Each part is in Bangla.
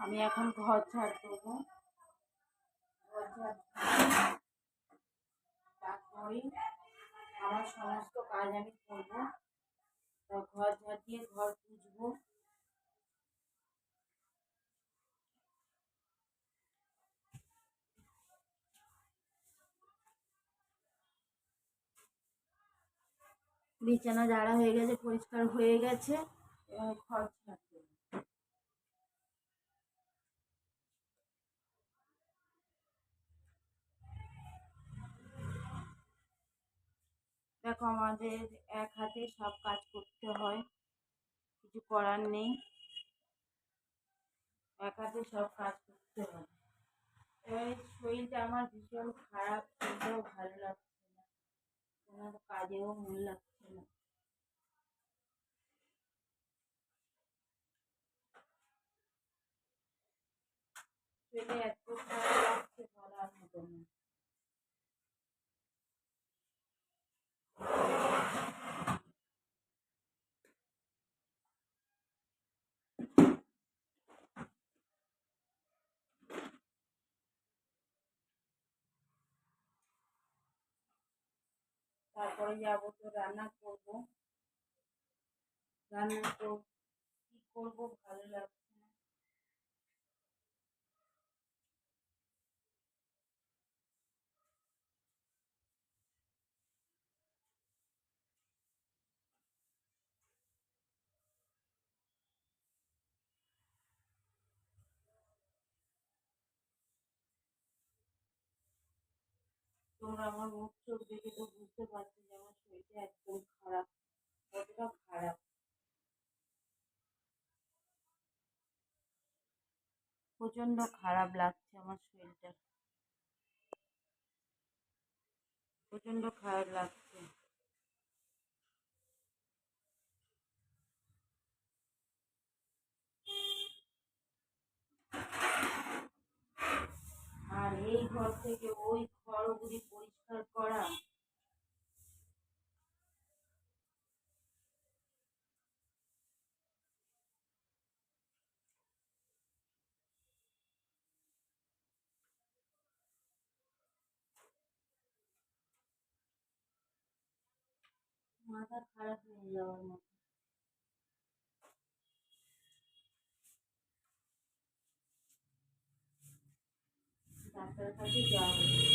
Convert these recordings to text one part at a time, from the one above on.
আমি এখন ঘর ঝাড় দেবো। ঘর ঝাড় তারপরেই আমার সমস্ত কাজ আমি করবো। ঘর ঝাড় দিয়ে ঘর পুছবো। বিছানা ঝাড়া হয়ে গেছে, পরিষ্কার হয়ে গেছে। এবার ঘর ঝাড় দেবো। দেখো, আমাদের এক হাতে সব কাজ করতে হয়, কিছু করার নেই, এক হাতে সব কাজ করতে হয়। এবার শরীরটা আমার ভীষণ খারাপ, শরীরটাও ভালো লাগছে না, কোনো কাজেও মন লাগছে না। শরীরে এত খারাপ লাগছে বলার মতো না। তারপরে যাবো তো রান্না করবো। রান্না তো কি করবো ভালো লাগছে না। তোমরা আমার মুখ চোখ দেখে তো বুঝতে পারছো যে আমার শরীরটা একদম খারাপ, কতটা খারাপ। প্রচন্ড খারাপ লাগছে আমার শরীরটা, প্রচন্ড খারাপ লাগছে। আর এই ঘর থেকে ওই ঘর অবধি পরিষ্কার করা, মাথা খারাপ হয়ে যাওয়ার মতো। ডাক্তারের কাছে যাওয়া হচ্ছে।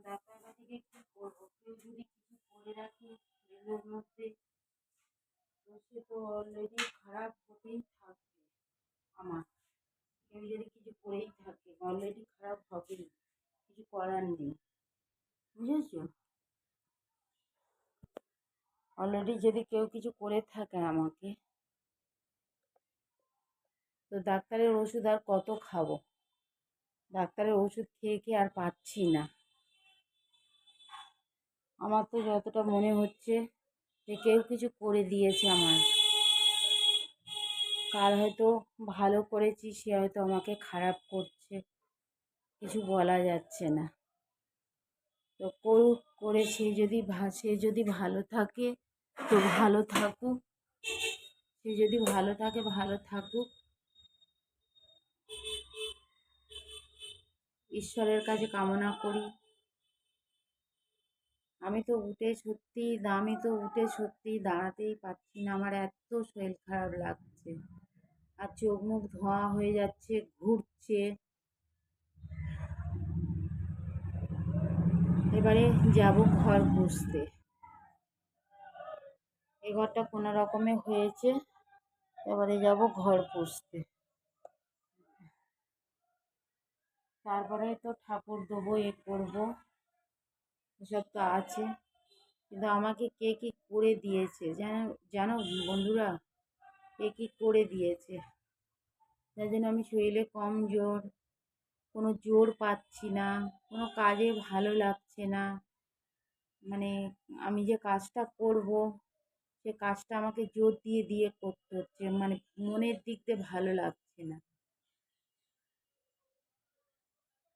ডাক্তারের কাছে গিয়ে কি করবো? কেউ যদি কিছু করে রাখে শরীরের মধ্যে, তো সে তো অলরেডি খারাপ হতেই থাকবে। আমার কেউ যদি কিছু করেই থাকে অলরেডি খারাপ হবেই, কিছু করার নেই, বুঝেছো? অলরেডি যদি কেউ কিছু করে থাকে আমাকে, তো ডাক্তারের ওষুধ আর কত খাবো? ডাক্তারের ওষুধ খেয়ে খেয়ে আর পাচ্ছি না। আমার তো যতটা মনে হচ্ছে যে কেউ কিছু করে দিয়েছে আমার। কাল হয়তো ভালো করেছি, সে হয়তো আমাকে খারাপ করছে, কিছু বলা যাচ্ছে না। তো করুক, করে সে যদি ভালো থাকে তো ভালো থাকুক, সে যদি ভালো থাকে ভালো থাকুক। ঈশ্বরের কাছে কামনা করি। আমি তো উঠে সত্যি দাঁড়াতেই পারছি না, আমার এত শরীর খারাপ লাগছে, আর চোখ মুখ ধোঁয়া হয়ে যাচ্ছে, ঘুরছে। এবারে যাব ঘর পুছতে। এই ঘরটা কোনো রকমে হয়েছে, এবারে যাব ঘর পুছতে। তারপরে তো ঠাকুর দেবো, এ করবো, এসব তো আছে। কিন্তু আমাকে কে কি করে দিয়েছে জানো বন্ধুরা, কে কি করে দিয়েছে, যার জন্য আমি শরীরে কমজোর, কোনো জোর পাচ্ছি না, কোনো কাজে ভালো লাগছে না। মানে আমি যে কাজটা করব, সে কাজটা আমাকে জোর দিয়ে দিয়ে করতে হচ্ছে, মানে মনের দিক দিয়ে ভালো লাগছে না।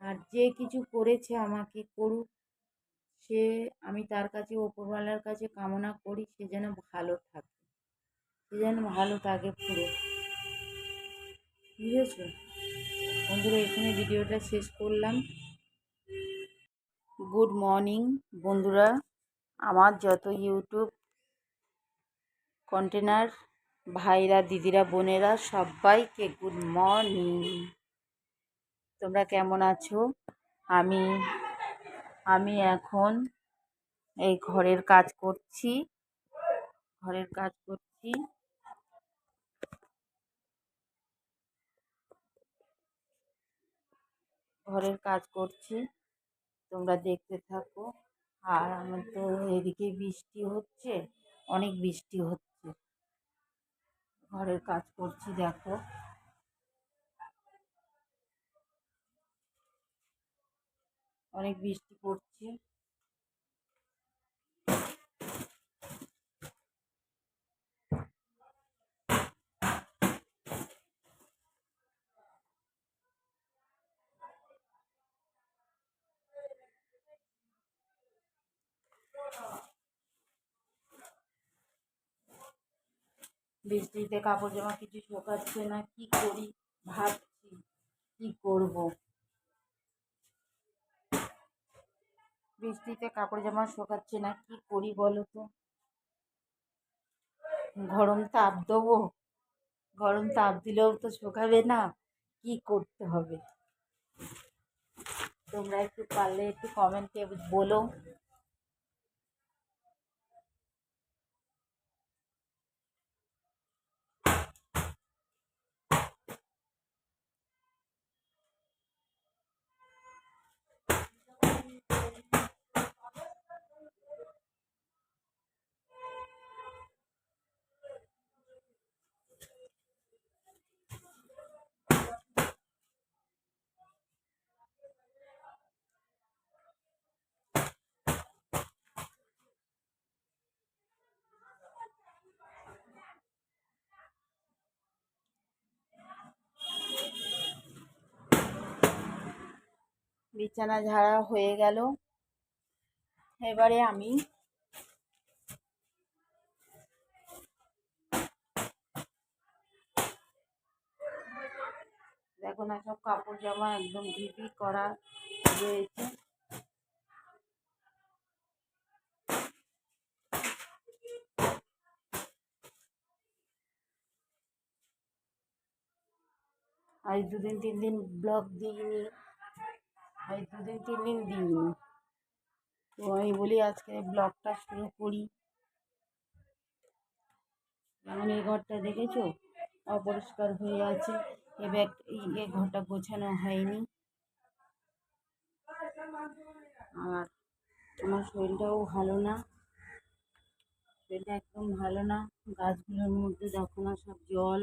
আর যে কিছু করেছে আমাকে করুক, সে আমি তার কাছে ওপরওয়ালার কাছে কামনা করি সে যেন ভালো থাকে, সে যেন ভালো থাকে পুরো, বুঝেছো বন্ধুরা? এখানে ভিডিওটা শেষ করলাম। গুড মর্নিং বন্ধুরা, আমার যত ইউটিউব কন্টেনার ভাইরা, দিদিরা, বোনেরা, সবাইকে গুড মর্নিং। তোমরা কেমন আছো? আমি আমি এখন এই ঘরের কাজ করছি, ঘরের কাজ করছি। ঘরের কাজ করছি, তোমরা দেখতে থাকো। আর আমার তো এদিকে বৃষ্টি হচ্ছে, অনেক বৃষ্টি হচ্ছে। ঘরের কাজ করছি, দেখো অনেক বৃষ্টি পড়ছে। বৃষ্টিতে কাপড় জামা কিছু শোকাচ্ছে না, কি করি ভাবছি, কি করব। বৃষ্টিতে কাপড় জামা শোকাচ্ছে না, কি করি বলো তো? গরম তাপ দেবো, গরম তাপ দিলেও তো শোকাবে না, কি করতে হবে? তোমরা একটু পারলে একটু কমেন্টে বলো। বিছানা ঝাড়া হয়ে গেল, এবারে আমি দেখো না, সব কাপড় জামা একদম ঢিপি করা রয়েছে। আজ 2 দিন 3 দিন ব্লগ দিইনি, আজ 2 দিন 3 দিন দিইনি, তো আমি বলি আজকে ব্লগটা শুরু করি। যেমন এই ঘরটা দেখেছো অপরিষ্কার হয়ে আছে, এই ঘরটা গোছানো হয়নি। আর আমার শরীরটাও ভালো না, শরীরটা একদম ভালো না। গাছগুলোর মধ্যে দেখো না সব জল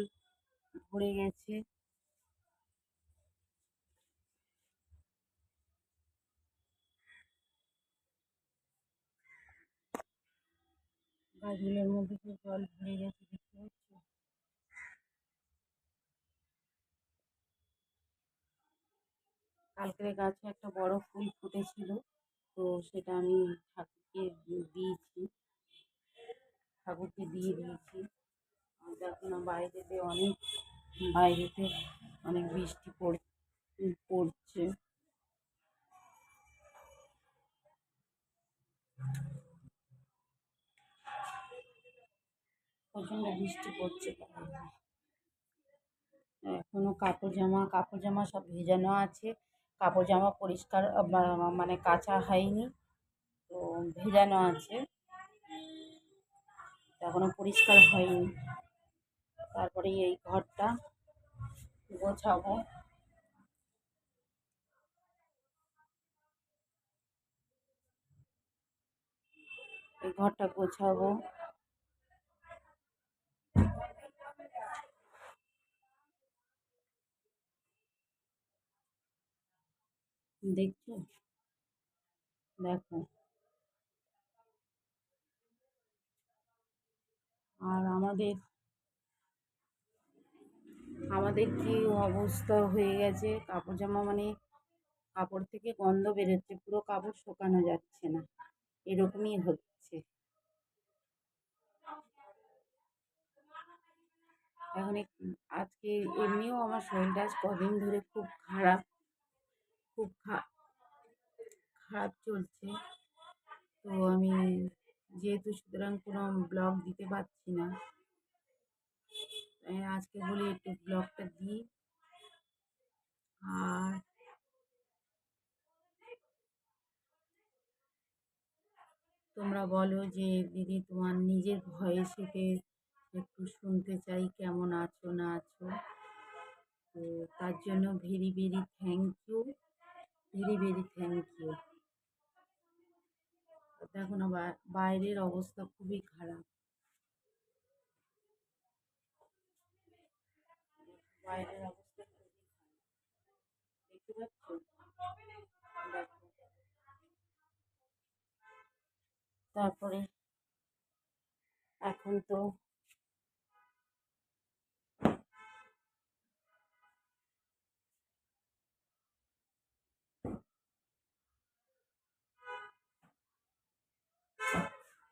ভরে গেছে। গাছগুলোর মধ্যে সব জল ভরে গেছে, দেখতে পাচ্ছ? কালকের গাছে একটা বড় ফুল ফুটেছিল, তো সেটা আমি ঠাকুরকে দিয়েছি, ঠাকুরকে দিয়ে দিয়েছি। আর দেখো না বাইরেতে অনেক বৃষ্টি পড়ছে। প্রচণ্ড বৃষ্টি পড়ছে। এখনো কাপড় জামা সব ভেজানো আছে, কাপড় জামা পরিষ্কার মানে কাচা হয়নি, তো ভেজানো আছে, এখনো পরিষ্কার হয়নি। তারপরে এই ঘরটা গোছাবো, এই ঘরটা গোছাবো। দেখছো, দেখো। আর আমাদের কি অবস্থা হয়ে গেছে, কাপড় জামা মানে কাপড় থেকে গন্ধ বেরোচ্ছে, পুরো কাপড় শুকানো যাচ্ছে না। এরকমই হচ্ছে। এখন আজকে এমনিও আমার শরীরটা আজ কদিন ধরে খুব খারাপ, খুব খারাপ চলছে। তো আমি যেহেতু সুতরাং কোনো ব্লগ দিতে পারছি না, আজকে বলি একটু ব্লগটা দিই। আর তোমরা বলো যে দিদি তোমার নিজের ভয়েসেতে একটু শুনতে চাই, কেমন আছো না আছো। তো তার জন্য very very thank you, very very thank you. দেখো না বাইরের অবস্থা খুবই খারাপ, বাইরের অবস্থা খুবই খারাপ, দেখতে পাচ্ছ? দেখো, তারপরে এখন তো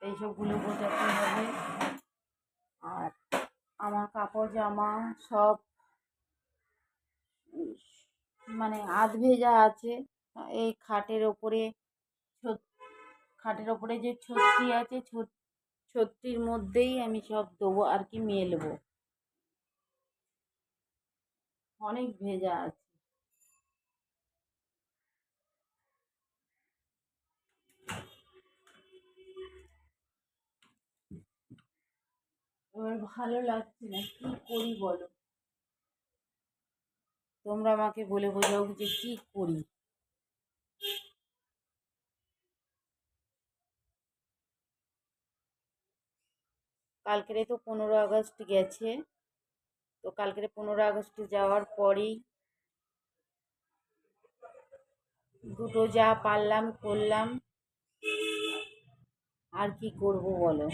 এইসবগুলো বোঝাতে হবে। আর আমার কাপড় জামা সব মানে আধ ভেজা আছে। এই খাটের ওপরে খাটের ওপরে যে ছত্রি আছে, ছত্রির মধ্যেই আমি সব দেবো আর কি, মেলবো। অনেক ভেজা আছে। এবার ভালো লাগছে না, কি করি বলো? তোমরা আমাকে বলে বোঝাও যে কি করি। কালকেরে তো 15 আগস্ট গেছে। তো কালকেরে 15 আগস্টে যাওয়ার পরেই দুটো যা পারলাম করলাম, আর কি করব বলো।